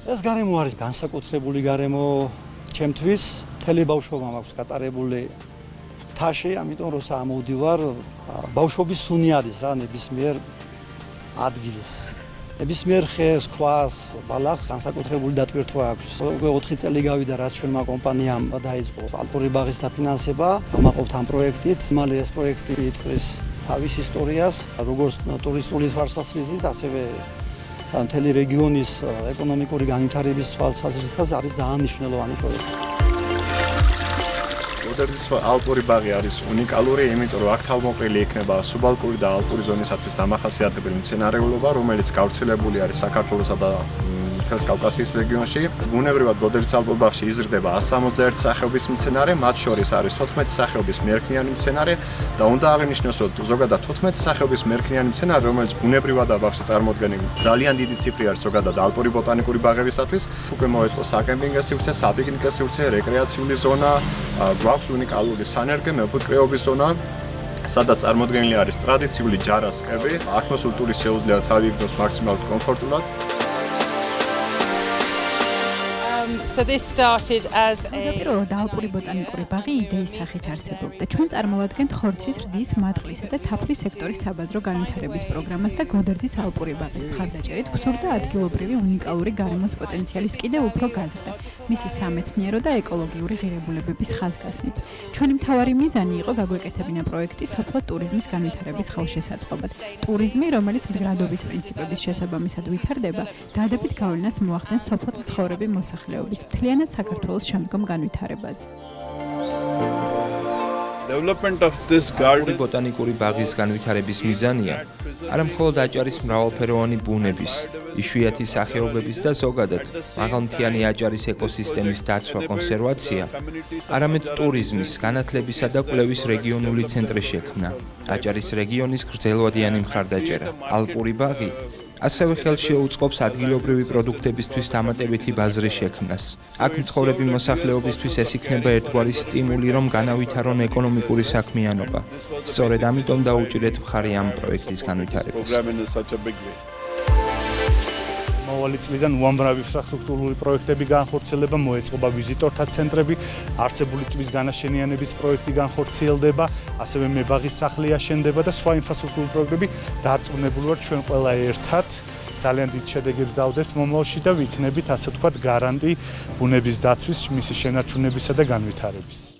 ეს გარემო არის განსაკუთრებული გარემო ჩემთვის, მთელი ბავშვობა მაქვს გატარებული თაში, ამიტომ როცა ამოვდივარ, ბავშვობის სუნიადის რა ნებისმიერ ადგილს. ნებისმიერ ხეს, ქვას, ბალახს განსაკუთრებული დატვირთვა აქვს. უკვე 4 წელი გავიდა, რაც ჩვენმა კომპანიამ დაიწყო ალპური ბაღის დაფინანსება. ამაყობთ ამ პროექტით. მალე ეს პროექტი იტყვის თავის ისტორიას, როგორც ტურისტული თვალსაზრისით, ასევე მთელი რეგიონის ეკონომიკური განვითარების თვალსაზრისით არის ძალიან მნიშვნელოვანი პროექტი. გოდერძის ალპური ბაღი არის უნიკალური, იმიტომ რომ აქ თავმოყრილი იქნება სუბალპური და ალპური ზონისათვის დამახასიათებელი მცენარეულობა, რომელიც გავრცელებული არის საქართველოსა და მთელს კავკასიის რეგიონში. ბუნებრივად გოდერძის ალპურ ბაღში იზრდება 161 სახეობის მცენარე, მათ შორის არის 14 სახეობის მერქნიანი მცენარე და უნდა აღინიშნოს, რომ ზოგადად 14 სახეობის მერქნიანი მცენარე, რომელიც ბუნებრივად ბაღში წარმოდგენილი, ძალიან დიდი ციფრი არის ზოგადად ალპური ბოტანიკური ბაღებისათვის. უკვე მოეწყო საკემპინგო სივრცე, საპიკნიკო სივრცე, რეკრეაციული ზონა, გვაქვს უნიკალური სანერგე მეფუტკრეობის ზონა, სადაც წარმოდგენილი არის ტრადიციული ჯარასკები. აქ მოსულ ტურისტს შეუძლია თავი იგდოს მაქსიმალურად კომფორტულად. So this started as პირველად ალპური ბოტანიკური ბაღი იდეის სახით არსებობდა. ჩვენ წარმოვადგენთ ხორცის, რძის, მატყლისა და თაფლის სექტორის საბაზრო განვითარების პროგრამას და გოდერძის ალპური ბაღის მხარდაჭერით გვსურდა ადგილობრივი უნიკალური გარემოს პოტენციალის კიდევ უფრო გაზრდა, მისი სამეცნიერო და ეკოლოგიური ღირებულებების ხაზგასმით. ჩვენი მთავარი მიზანი იყო გაგვეკეთებინა პროექტი სოფლო ტურიზმის განვითარების ხელშესაწყობად. ტურიზმი, რომელიც მდგრადობის პრინციპების შესაბამისად ვითარდება, დადებით გავლენას მოახდენს სოფლო მცხოვრები მოსახლეობის მთლიანად საქართველოს შემდგომ განვითარებას. Development of this garden ბოტანიკური ბაღის განვითარების მიზანია არა მხოლოდ აჭარის მრავალფეროვანი ბუნების, იშვიათი სახეობების და ზოგადად მაღალმთიანი აჭარის ეკოსისტემის დაცვა, კონსერვაცია, არამედ ტურიზმის, განათლებისა და კვლევის რეგიონული ცენტრი შექმნა. აჭარის რეგიონის გრძელვადიანი მხარდაჭერა. ალპური ბაღი ასევე ხელს შეუწყობს ადგილობრივი პროდუქტებისთვის დამატებითი ბაზრის შექმნას. აქ მცხოვრები მოსახლეობისთვის ეს იქნება ერთგვარი სტიმული, რომ განავითარონ ეკონომიკური საქმიანობა. სწორედ ამიტომ დაუჭირეთ მხარი ამ პროექტის განვითარებას. მოვალი წლიდან უამრავი ინფრასტრუქტურული პროექტები განხორციელდება, მოეწყობა ვიზიტორთა ცენტრები, არსებული ტბის განაშენიანების პროექტი განხორციელდება, ასევე მებაღის სახლი აშენდება და სხვა ინფრასტრუქტურული პროექტები დარწმუნებული ვარ ჩვენ ყველა ერთად ძალიან დიდ შედეგებს დავდებთ მომავალში და ვიქნებით ასე ვთქვათ გარანტი ბუნების დაცვის, მისი შენარჩუნებისა და განვითარების.